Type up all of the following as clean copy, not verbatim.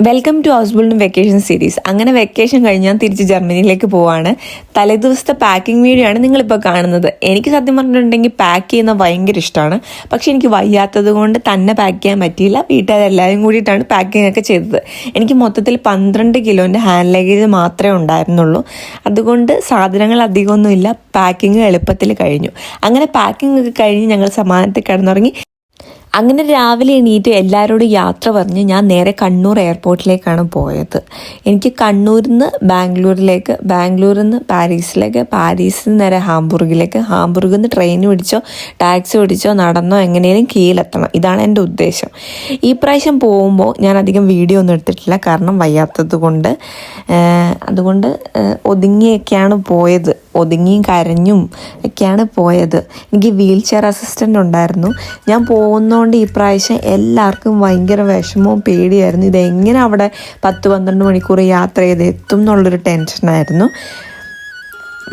Welcome to houseboat vacation series. അങ്ങനെ vacation കഴിഞ്ഞ് ഞാൻ തിരിച്ച് ജർമ്മനിയിലേക്ക് പോവാണ്. തലേദിവസത്തെ പാക്കിംഗ് വീഡിയോ ആണ് നിങ്ങളിപ്പോൾ കാണുന്നത്. എനിക്ക് സത്യം പറഞ്ഞിട്ടുണ്ടെങ്കിൽ പാക്ക് ചെയ്യുന്ന ഭയങ്കര ഇഷ്ടമാണ്. പക്ഷേ എനിക്ക് വയ്യാത്തത് കൊണ്ട് തന്നെ പാക്ക് ചെയ്യാൻ പറ്റിയില്ല. വീട്ടുകാരെല്ലാവരും കൂടിയിട്ടാണ് പാക്കിംഗ് ഒക്കെ ചെയ്തത്. എനിക്ക് മൊത്തത്തിൽ 12 കിലോൻ്റെ ഹാൻഡ് ലഗേജ് മാത്രമേ ഉണ്ടായിരുന്നുള്ളൂ. അതുകൊണ്ട് സാധനങ്ങൾ അധികമൊന്നുമില്ല. പാക്കിംഗ് എളുപ്പത്തിൽ കഴിഞ്ഞു. അങ്ങനെ പാക്കിംഗ് ഒക്കെ കഴിഞ്ഞ് ഞങ്ങൾ സമാധാനത്തിൽ കിടന്നുറങ്ങി. അങ്ങനെ രാവിലെ എണീറ്റ് എല്ലാവരോടും യാത്ര പറഞ്ഞ് ഞാൻ നേരെ കണ്ണൂർ എയർപോർട്ടിലേക്കാണ് പോയത്. എനിക്ക് കണ്ണൂരിൽ നിന്ന് ബാംഗ്ലൂരിലേക്ക്, ബാംഗ്ലൂരിൽ നിന്ന് പാരീസിലേക്ക്, പാരീസിൽ നിന്ന് നേരെ ഹാംബുർഗിലേക്ക്, ഹാംബുർഗിൽ നിന്ന് ട്രെയിൻ പിടിച്ചോ ടാക്സി പിടിച്ചോ നടന്നോ എങ്ങനെയും കീഴിലെത്തണം. ഇതാണ് എൻ്റെ ഉദ്ദേശം. ഈ പ്രാവശ്യം പോകുമ്പോൾ ഞാൻ അധികം വീഡിയോ ഒന്നും എടുത്തിട്ടില്ല, കാരണം വയ്യാത്തത് കൊണ്ട്. അതുകൊണ്ട് ഒതുങ്ങിയൊക്കെയാണ് പോയത്. ഒതുങ്ങിയും കരഞ്ഞും ഒക്കെയാണ് പോയത്. എനിക്ക് വീൽ ചെയർ അസിസ്റ്റൻ്റ് ഉണ്ടായിരുന്നു. ഞാൻ പോകുന്നതുകൊണ്ട് ഈ പ്രാവശ്യം എല്ലാവർക്കും ഭയങ്കര വിഷമവും പേടിയായിരുന്നു. ഇതെങ്ങനെ അവിടെ 10-12 മണിക്കൂർ യാത്ര ചെയ്ത് എത്തും എന്നുള്ളൊരു ടെൻഷനായിരുന്നു.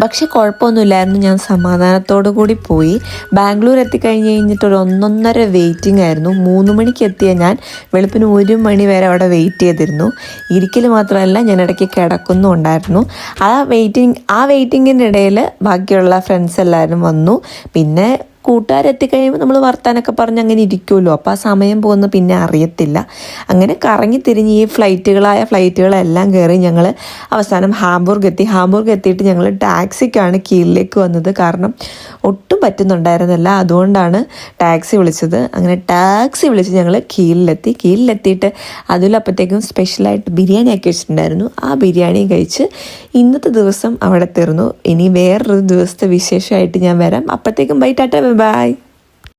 പക്ഷെ കുഴപ്പമൊന്നുമില്ലായിരുന്നു. ഞാൻ സമാധാനത്തോടു കൂടി പോയി. ബാംഗ്ലൂർ എത്തിക്കഴിഞ്ഞ് കഴിഞ്ഞിട്ട് ഒരു 1.5 വെയിറ്റിംഗ് ആയിരുന്നു. 3 മണിക്ക് എത്തിയ ഞാൻ വെളുപ്പിന് 1 മണി വരെ അവിടെ വെയിറ്റ് ചെയ്തിരുന്നു. ഇരിക്കൽ മാത്രമല്ല, ഞാൻ ഇടയ്ക്ക് കിടക്കുന്നുണ്ടായിരുന്നു. ആ വെയിറ്റിങ്ങിൻ്റെ ഇടയിൽ ബാക്കിയുള്ള ഫ്രണ്ട്സ് എല്ലാവരും വന്നു. പിന്നെ കൂട്ടുകാരെത്തിക്കഴിയുമ്പോൾ നമ്മൾ വർത്താനൊക്കെ പറഞ്ഞ് അങ്ങനെ ഇരിക്കുമല്ലോ. അപ്പോൾ ആ സമയം പോകുന്ന പിന്നെ അറിയത്തില്ല. അങ്ങനെ കറങ്ങി തിരിഞ്ഞ് ഈ ഫ്ലൈറ്റുകളെല്ലാം കയറി ഞങ്ങൾ അവസാനം ഹാംബുർഗ് എത്തിയിട്ട് ഞങ്ങൾ ടാക്സിക്കാണ് കീഴിലേക്ക് വന്നത്. കാരണം ഒട്ടും പറ്റുന്നുണ്ടായിരുന്നില്ല. അതുകൊണ്ടാണ് ടാക്സി വിളിച്ചത്. അങ്ങനെ ടാക്സി വിളിച്ച് ഞങ്ങൾ കീഴിലെത്തിയിട്ട് അതിലപ്പോഴത്തേക്കും സ്പെഷ്യലായിട്ട് ബിരിയാണി ആക്കി വെച്ചിട്ടുണ്ടായിരുന്നു. ആ ബിരിയാണി കഴിച്ച് ഇന്നത്തെ ദിവസം അവിടെ തീർന്നു. ഇനി വേറൊരു ദിവസത്തെ വിശേഷമായിട്ട് ഞാൻ വരാം. അപ്പോഴത്തേക്കും ബൈ, ടാറ്റ, ബൈ.